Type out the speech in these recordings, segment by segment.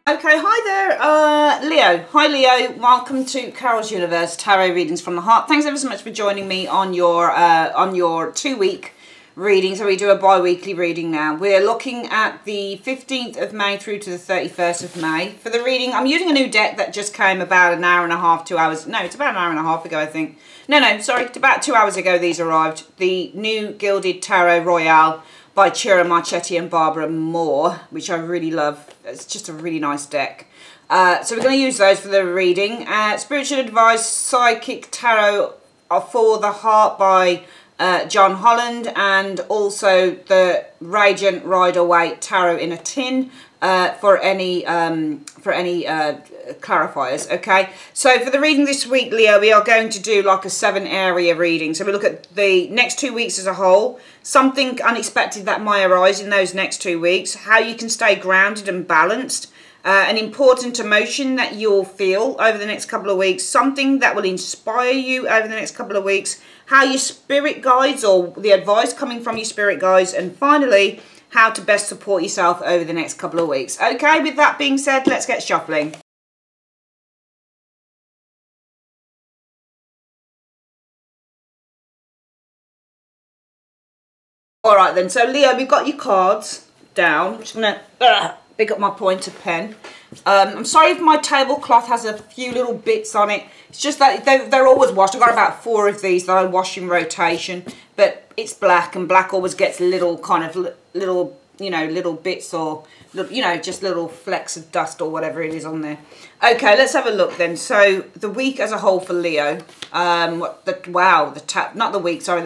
Okay, hi there, Leo. Hi, Leo. Welcome to Carol's Universe Tarot Readings from the Heart. Thanks ever so much for joining me on your 2-week reading. So we do a bi-weekly reading now. We're looking at the 15th of May through to the 31st of May. For the reading, I'm using a new deck that just came about an hour and a half, 2 hours. No, it's about an hour and a half ago, I think. No, sorry, it's about 2 hours ago these arrived. The new Gilded Tarot Royale by Chira Marchetti and Barbara Moore, which I really love. It's just a really nice deck. So we're going to use those for the reading. Spiritual Advice Psychic Tarot for the Heart by John Holland, and also the Radiant Rider-Waite Tarot in a Tin for any clarifiers. Okay, so for the reading this week, Leo, we are going to do like a 7-area reading. So we look at the next 2 weeks as a whole, something unexpected that might arise in those next 2 weeks, how you can stay grounded and balanced, an important emotion that you'll feel over the next couple of weeks, something that will inspire you over the next couple of weeks, how your spirit guides or the advice coming from your spirit guides, and finally, how to best support yourself over the next couple of weeks. Okay, with that being said, let's get shuffling. All right then, so Leo, we've got your cards down. I'm just going to pick up my pointer pen. I'm sorry if my tablecloth has a few little bits on it. It's just that they're always washed. I've got about 4 of these that I wash in rotation, but it's black, and black always gets little kind of little, you know, little bits or, you know, just little flecks of dust or whatever it is on there. Okay, let's have a look then. So the week as a whole for Leo, the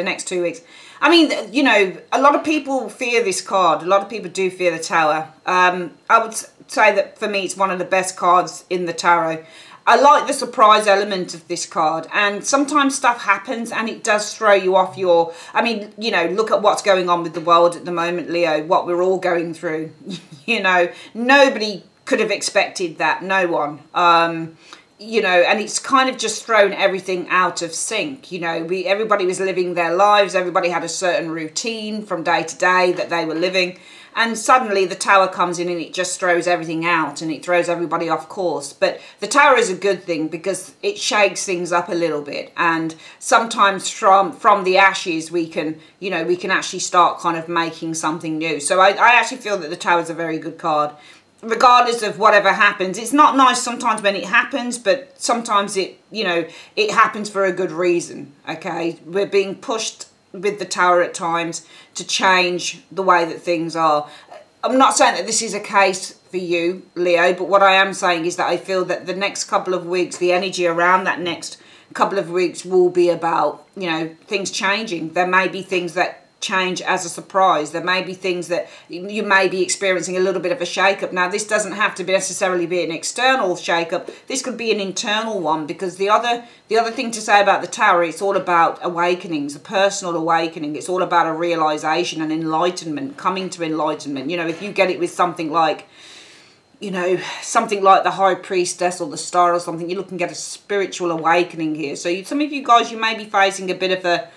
next 2 weeks. I mean, you know, a lot of people fear this card. A lot of people do fear the Tower. I would say that for me, it's one of the best cards in the tarot. I like the surprise element of this card, and sometimes stuff happens and it does throw you off your, I mean, you know, look at what's going on with the world at the moment, Leo, what we're all going through. You know, nobody could have expected that, no one. You know, and it's kind of just thrown everything out of sync. You know, everybody was living their lives, everybody had a certain routine from day to day that they were living, and suddenly the Tower comes in and it just throws everything out and it throws everybody off course. But the Tower is a good thing because it shakes things up a little bit, and sometimes from the ashes we can, you know, we can actually start kind of making something new. So I actually feel that the Tower is a very good card. Regardless of whatever happens, it's not nice sometimes when it happens, but sometimes it, you know, it happens for a good reason. Okay, we're being pushed with the Tower at times to change the way that things are. I'm not saying that this is a case for you, Leo, but what I am saying is that I feel that the next couple of weeks, the energy around that next couple of weeks will be about, you know, things changing. There may be things that change as a surprise. There may be things that you may be experiencing a little bit of a shake-up. Now, this doesn't have to necessarily be an external shake-up. This could be an internal one, because the other thing to say about the Tower, it's all about awakenings, a personal awakening. It's all about a realization and enlightenment, coming to enlightenment. You know, if you get it with something like, you know, something like the High Priestess or the Star or something, you're looking at a spiritual awakening here. So some of you guys, you may be facing a bit of a,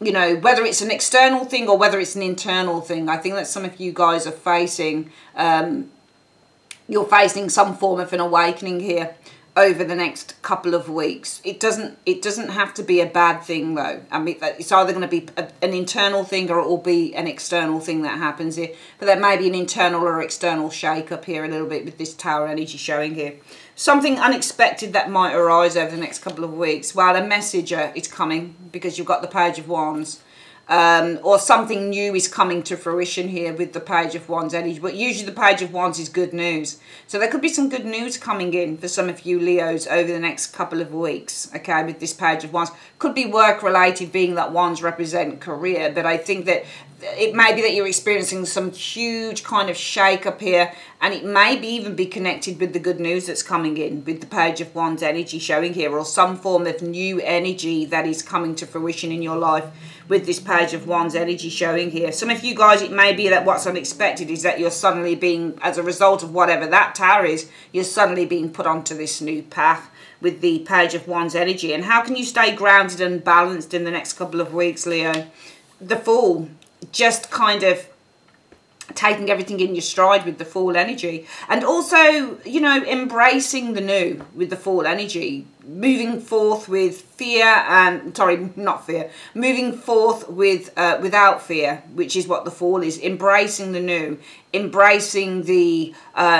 you know, whether it's an external thing or whether it's an internal thing. I think that some of you guys are facing, you're facing some form of an awakening here over the next couple of weeks. It doesn't have to be a bad thing though. I mean, it's either going to be an internal thing or it will be an external thing that happens here. But there may be an internal or external shake up here a little bit with this Tower energy showing here. Something unexpected that might arise over the next couple of weeks. Well, a messenger is coming because you've got the Page of Wands. Or something new is coming to fruition here with the Page of Wands energy. But usually the Page of Wands is good news. So there could be some good news coming in for some of you Leos over the next couple of weeks. Okay, with this Page of Wands. Could be work related, being that Wands represent career. But I think that it may be that you're experiencing some huge kind of shake up here, and it may even be connected with the good news that's coming in with the Page of Wands energy showing here, or some form of new energy that is coming to fruition in your life with this Page of Wands energy showing here. Some of you guys, it may be that what's unexpected is that you're suddenly being, as a result of whatever that Tower is, you're suddenly being put onto this new path with the Page of Wands energy. And how can you stay grounded and balanced in the next couple of weeks, Leo? The Fool. Just kind of taking everything in your stride with the Fool energy, and also, you know, embracing the new with the Fool energy, moving forth with fear and moving forth with without fear, which is what the Fool is. Embracing the new, embracing the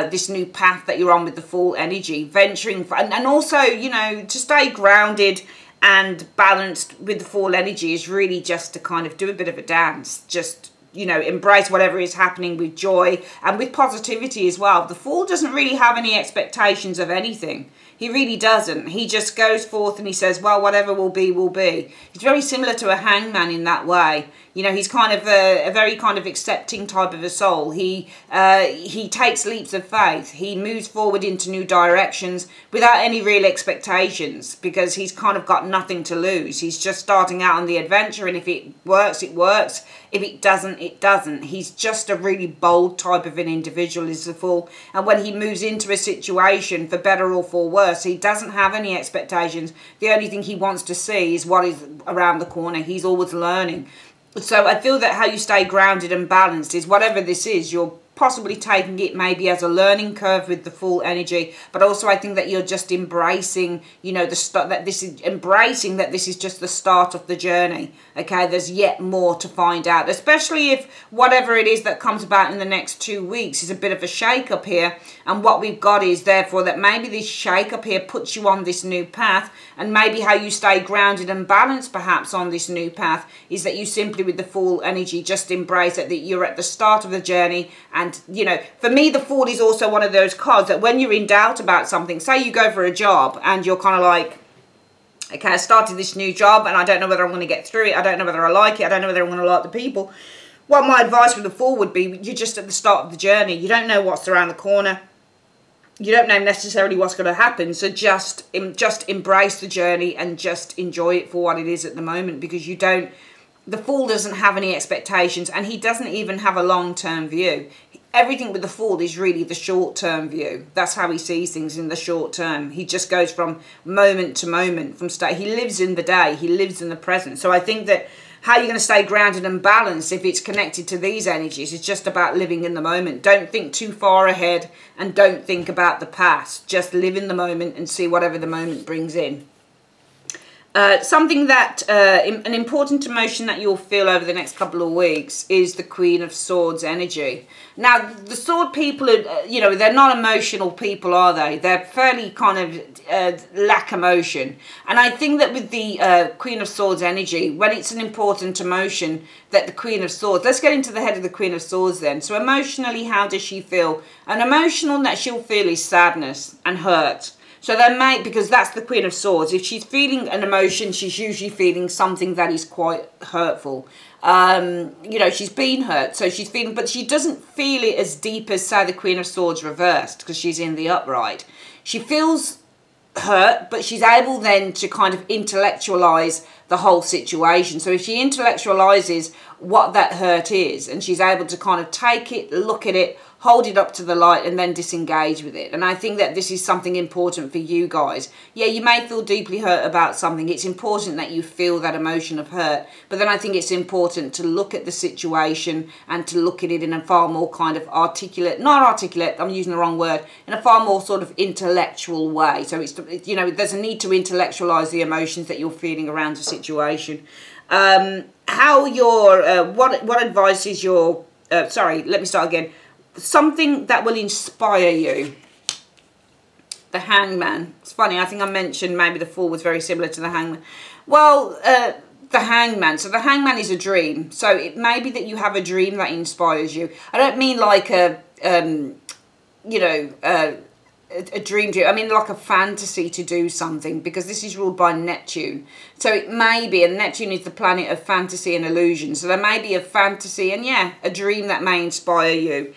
this new path that you're on with the Fool energy, venturing for, and also, you know, to stay grounded and balanced with the Fool energy is really just to kind of do a bit of a dance, just, you know, embrace whatever is happening with joy and with positivity as well. The Fool doesn't really have any expectations of anything. He really doesn't. He just goes forth and he says, well, whatever will be, will be. He's very similar to a hangman in that way. You know, he's kind of a very kind of accepting type of a soul. He takes leaps of faith. He moves forward into new directions without any real expectations, because he's kind of got nothing to lose. He's just starting out on the adventure, and if it works, it works. If it doesn't, it doesn't. He's just a really bold type of an individual, is the Fool. And when he moves into a situation, for better or for worse, he doesn't have any expectations. The only thing he wants to see is what is around the corner. He's always learning. So I feel that how you stay grounded and balanced is whatever this is, you're possibly taking it maybe as a learning curve with the Fool energy, but also I think that you're just embracing, you know, this is just the start of the journey. Okay, there's yet more to find out, especially if whatever it is that comes about in the next 2 weeks is a bit of a shake up here, and what we've got is therefore that maybe this shake up here puts you on this new path, and maybe how you stay grounded and balanced perhaps on this new path is that you simply with the Fool energy just embrace that you're at the start of the journey. And, you know, for me, the Fool is also one of those cards that when you're in doubt about something, say you go for a job and you're kind of like, okay, I started this new job and I don't know whether I'm going to get through it. I don't know whether I like it. I don't know whether I'm going to like the people. What my advice with the Fool would be, you're just at the start of the journey. You don't know what's around the corner. You don't know necessarily what's going to happen. So just embrace the journey and just enjoy it for what it is at the moment, because you don't, the Fool doesn't have any expectations, and he doesn't even have a long-term view. Everything with the Fool is really the short-term view. That's how he sees things, in the short term. He just goes from moment to moment, he lives in the day, he lives in the present. So I think that how you're going to stay grounded and balanced if it's connected to these energies is just about living in the moment. Don't think too far ahead and don't think about the past. Just live in the moment and see whatever the moment brings in. Something that, an important emotion that you'll feel over the next couple of weeks is the Queen of Swords energy. Now, the Sword people, are, you know, they're not emotional people, are they? They're fairly kind of lack emotion. And I think that with the Queen of Swords energy, when it's an important emotion, that the Queen of Swords, let's get into the head of the Queen of Swords then. So emotionally, how does she feel? An emotional that she'll feel is sadness and hurt. So there may, because that's the Queen of Swords, if she's feeling an emotion, she's usually feeling something that is quite hurtful. You know, she's been hurt, so she's feeling, but she doesn't feel it as deep as, say, the Queen of Swords reversed, because she's in the upright. She feels hurt, but she's able then to kind of intellectualize the whole situation. So if she intellectualizes what that hurt is, and she's able to kind of take it, look at it, hold it up to the light, and then disengage with it. And I think that this is something important for you guys. Yeah, you may feel deeply hurt about something. It's important that you feel that emotion of hurt. But then I think it's important to look at the situation and to look at it in a far more kind of not articulate, I'm using the wrong word, in a far more sort of intellectual way. So it's, you know, there's a need to intellectualize the emotions that you're feeling around the situation. How your, what advice is your, sorry, let me start again. Something that will inspire you. The Hangman. It's funny, I think I mentioned maybe the Fool was very similar to the Hangman. Well, the Hangman. So the Hangman is a dream. So it may be that you have a dream that inspires you. I don't mean like a, you know, a dream. I mean like a fantasy to do something, because this is ruled by Neptune. So it may be, and Neptune is the planet of fantasy and illusion. So there may be a fantasy and, yeah, a dream that may inspire you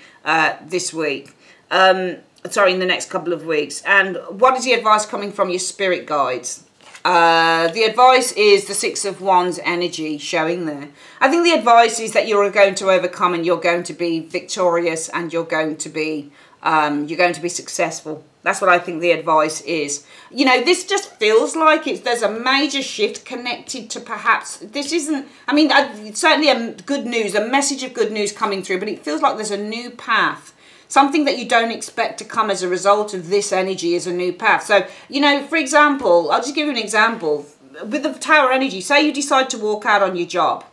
this week. Sorry, in the next couple of weeks. And what is the advice coming from your spirit guides? The advice is the Six of Wands energy showing there. I think the advice is that you're going to overcome and you're going to be victorious and you're going to be successful. That's what I think the advice is. You know, this just feels like there's a major shift connected to perhaps, this isn't, I mean, certainly a good news, a message of good news coming through, but it feels like there's a new path. Something that you don't expect to come as a result of this energy is a new path. So, you know, for example, I'll just give you an example. With the Tower energy, say you decide to walk out on your job.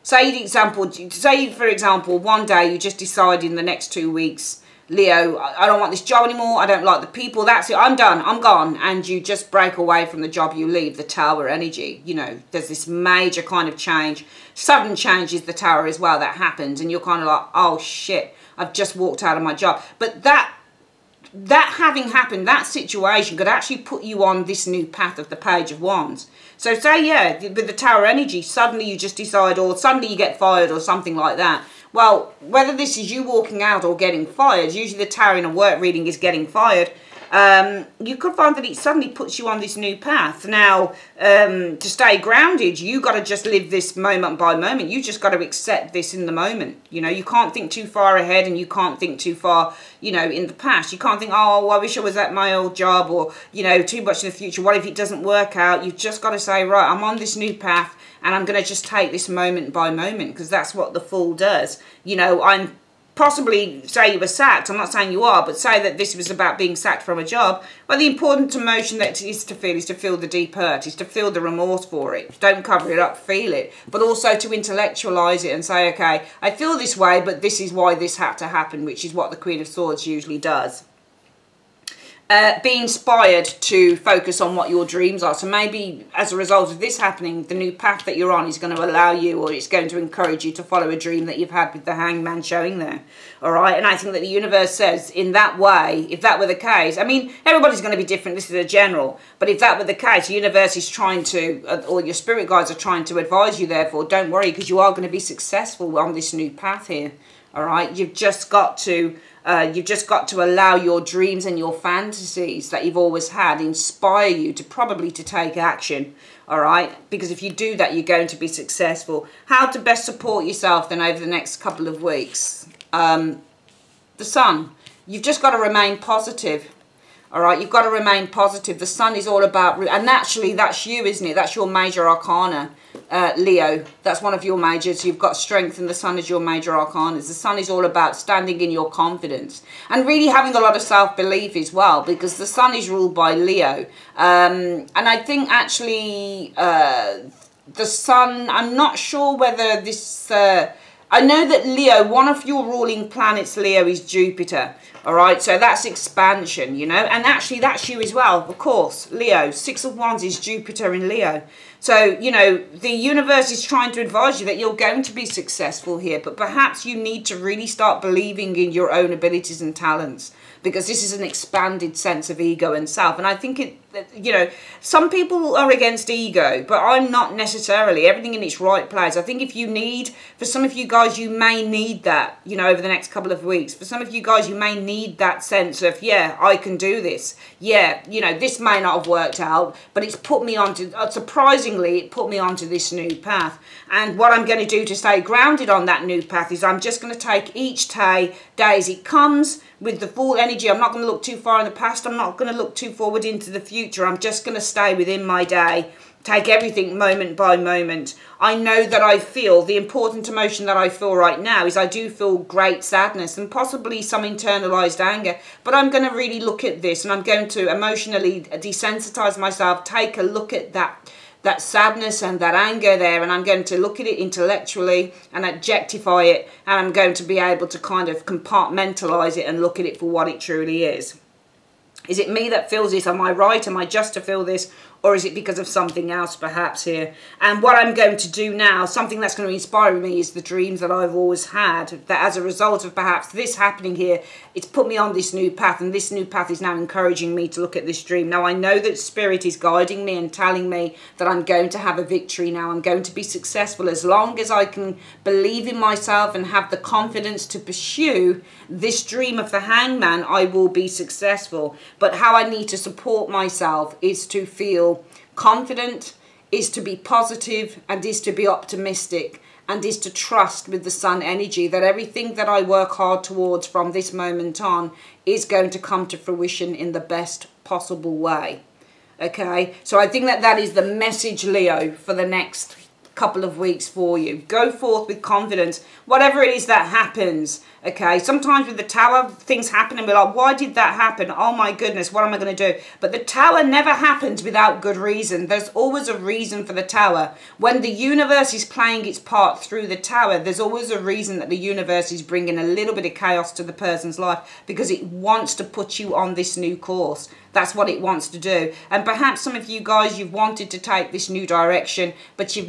Say, for example, one day you just decide in the next 2 weeks, Leo, I don't want this job anymore. I don't like the people. That's it. I'm done. I'm gone. And you just break away from the job. You leave the Tower energy. You know, there's this major kind of change. Sudden change is the Tower as well that happens. And you're kind of like, oh, shit, I've just walked out of my job. But that having happened, that situation could actually put you on this new path of the Page of Wands. So say, yeah, with the Tower energy, suddenly you just decide, or suddenly you get fired or something like that. Well, whether this is you walking out or getting fired, usually the Tower in a work reading is getting fired. You could find that it suddenly puts you on this new path. Now, to stay grounded, you got to just live this moment by moment. You just got to accept this in the moment. You know, you can't think too far ahead, and you can't think too far, you know, in the past. You can't think, oh, I wish I was at my old job, or, you know, too much in the future. What if it doesn't work out? You've just got to say, right, I'm on this new path, and I'm going to just take this moment by moment, because that's what the Fool does. You know, I'm possibly, say you were sacked, I'm not saying you are, but say that this was about being sacked from a job. Well, the important emotion that is to feel the deep hurt, is to feel the remorse for it. Don't cover it up, feel it. But also to intellectualise it and say, okay, I feel this way, but this is why this had to happen, which is what the Queen of Swords usually does. Be inspired to focus on what your dreams are. So maybe as a result of this happening, the new path that you're on is going to allow you, or it's going to encourage you to follow a dream that you've had with the Hangman showing there. All right. And I think that the universe says in that way, if that were the case, I mean, everybody's going to be different. This is a general. But if that were the case, the universe is trying to, or your spirit guides are trying to advise you, therefore, don't worry, because you are going to be successful on this new path here. All right. You've just got to allow your dreams and your fantasies that you've always had inspire you to probably to take action. All right, because if you do that, you're going to be successful. How to best support yourself then over the next couple of weeks? The Sun. You've just got to remain positive. All right, you've got to remain positive. The Sun is all about, and naturally that's you, isn't it? That's your major arcana, Leo. That's one of your majors. You've got strength, and the Sun is your major arcana. The Sun is all about standing in your confidence and really having a lot of self-belief as well, because the Sun is ruled by Leo. And I think actually the Sun, I'm not sure whether this... I know that Leo, one of your ruling planets, Leo, is Jupiter. All right, so that's expansion, you know. And actually, that's you as well, of course. Leo, 6 of Wands is Jupiter in Leo. So, you know, the universe is trying to advise you that you're going to be successful here. But perhaps you need to really start believing in your own abilities and talents, because this is an expanded sense of ego and self. And I think you know, some people are against ego, but I'm not necessarily. Everything in its right place. I think if you need, for some of you guys, you may need that, you know, over the next couple of weeks. For some of you guys, you may need that sense of, yeah, I can do this. Yeah, you know, this may not have worked out, but it's put me onto, surprisingly, it put me onto this new path. And what I'm going to do to stay grounded on that new path is I'm just going to take each day as it comes with the full energy. I'm not going to look too far in the past. I'm not going to look too forward into the future. I'm just going to stay within my day, take everything moment by moment. I know that I feel, the important emotion that I feel right now is I do feel great sadness and possibly some internalized anger, but I'm going to really look at this, and I'm going to emotionally desensitize myself, take a look at that sadness and that anger there, and I'm going to look at it intellectually and objectify it, and I'm going to be able to kind of compartmentalize it and look at it for what it truly is. Is it me that feels this? Am I right? Am I just to feel this? Or is it because of something else perhaps here? And what I'm going to do now, something that's going to inspire me, is the dreams that I've always had. That as a result of perhaps this happening here, it's put me on this new path. And this new path is now encouraging me to look at this dream. Now I know that Spirit is guiding me and telling me that I'm going to have a victory now. I'm going to be successful. As long as I can believe in myself and have the confidence to pursue this dream of the Hangman, I will be successful. But how I need to support myself is to feel confident, is to be positive, and is to be optimistic, and is to trust with the sun energy that everything that I work hard towards from this moment on is going to come to fruition in the best possible way. Okay, so I think that that is the message, Leo, for the next couple of weeks for you. Go forth with confidence, whatever it is that happens. Okay, sometimes with the tower, things happen and we're like, why did that happen? Oh my goodness, what am I going to do? But the tower never happens without good reason. There's always a reason for the tower. When the universe is playing its part through the tower, there's always a reason that the universe is bringing a little bit of chaos to the person's life, because it wants to put you on this new course. That's what it wants to do. And perhaps some of you guys, you've wanted to take this new direction, but you've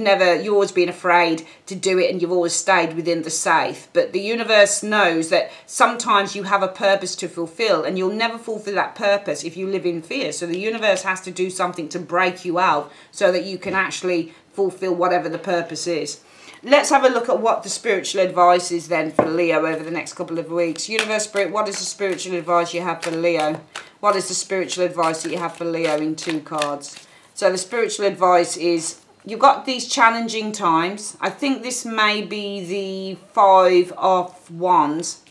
always been afraid to do it, and you've always stayed within the safe. But the universe knows that sometimes you have a purpose to fulfill, and you'll never fulfill that purpose if you live in fear. So the universe has to do something to break you out so that you can actually fulfill whatever the purpose is. Let's have a look at what the spiritual advice is then for Leo over the next couple of weeks. Universe, Spirit, what is the spiritual advice you have for Leo? What is the spiritual advice that you have for Leo in 2 cards? So the spiritual advice is, you've got these challenging times. I think this may be the 5 of Wands.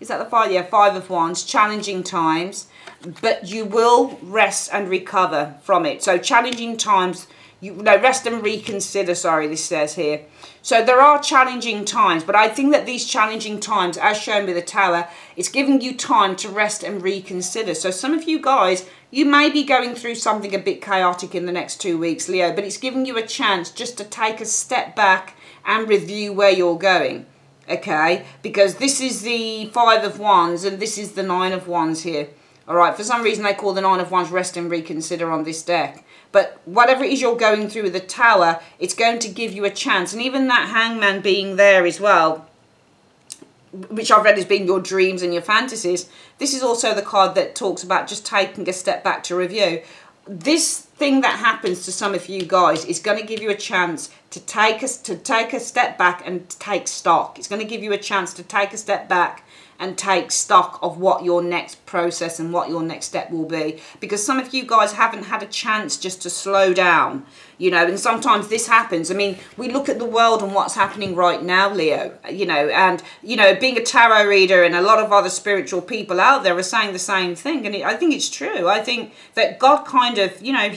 Is that the 5? Yeah, 5 of Wands. Challenging times. But you will rest and recover from it. So challenging times, rest and reconsider, sorry, this says here. So there are challenging times, but I think that these challenging times, as shown with the tower, it's giving you time to rest and reconsider. So some of you guys, you may be going through something a bit chaotic in the next 2 weeks, Leo, but it's giving you a chance just to take a step back and review where you're going, okay? Because this is the 5 of Wands and this is the 9 of Wands here. All right, for some reason they call the 9 of Wands rest and reconsider on this deck. But whatever it is you're going through with the tower, it's going to give you a chance. And even that Hangman being there as well, which I've read as being your dreams and your fantasies, this is also the card that talks about just taking a step back to review. This thing that happens to some of you guys is going to give you a chance to take a step back and take stock. It's going to give you a chance to take a step back and take stock of what your next process and what your next step will be. Because some of you guys haven't had a chance just to slow down, you know, and sometimes this happens. I mean, we look at the world and what's happening right now, Leo, you know, and, you know, being a tarot reader and a lot of other spiritual people out there are saying the same thing. And I think it's true. I think that God kind of, you know,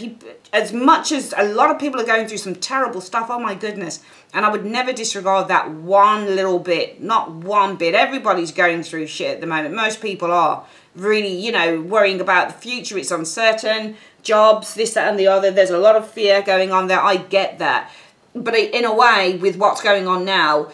as much as a lot of people are going through some terrible stuff, oh my goodness, and I would never disregard that one little bit, not one bit. Everybody's going through shit at the moment. Most people are really, you know, worrying about the future. It's uncertain, jobs, this, that and the other. There's a lot of fear going on there. I get that. But in a way, with what's going on now,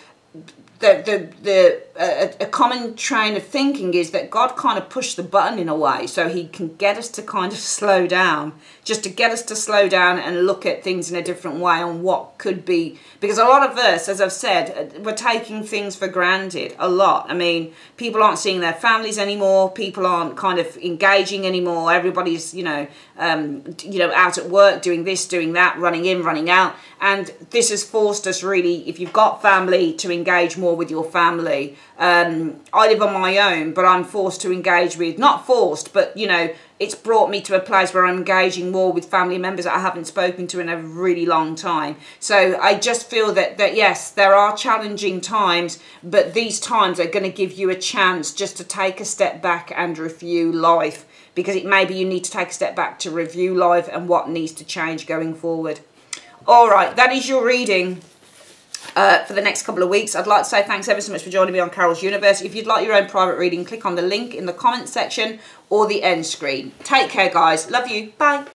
a common train of thinking is that God kind of pushed the button in a way so he can get us to kind of slow down, just to get us to slow down and look at things in a different way on what could be. Because a lot of us, as I've said, we're taking things for granted a lot. I mean, people aren't seeing their families anymore. People aren't kind of engaging anymore. Everybody's, you know, out at work, doing this, doing that, running in, running out. And this has forced us really, if you've got family, to engage more with your family. I live on my own, but I'm forced to engage with, not forced, but, you know, it's brought me to a place where I'm engaging more with family members that I haven't spoken to in a really long time. So I just feel that yes, there are challenging times, but these times are going to give you a chance just to take a step back and review life, because it maybe you need to take a step back to review life and what needs to change going forward. All right, that is your reading for the next couple of weeks. I'd like to say thanks ever so much for joining me on Carol's Universe. If you'd like your own private reading, click on the link in the comment section or the end screen. Take care, guys. Love you. Bye.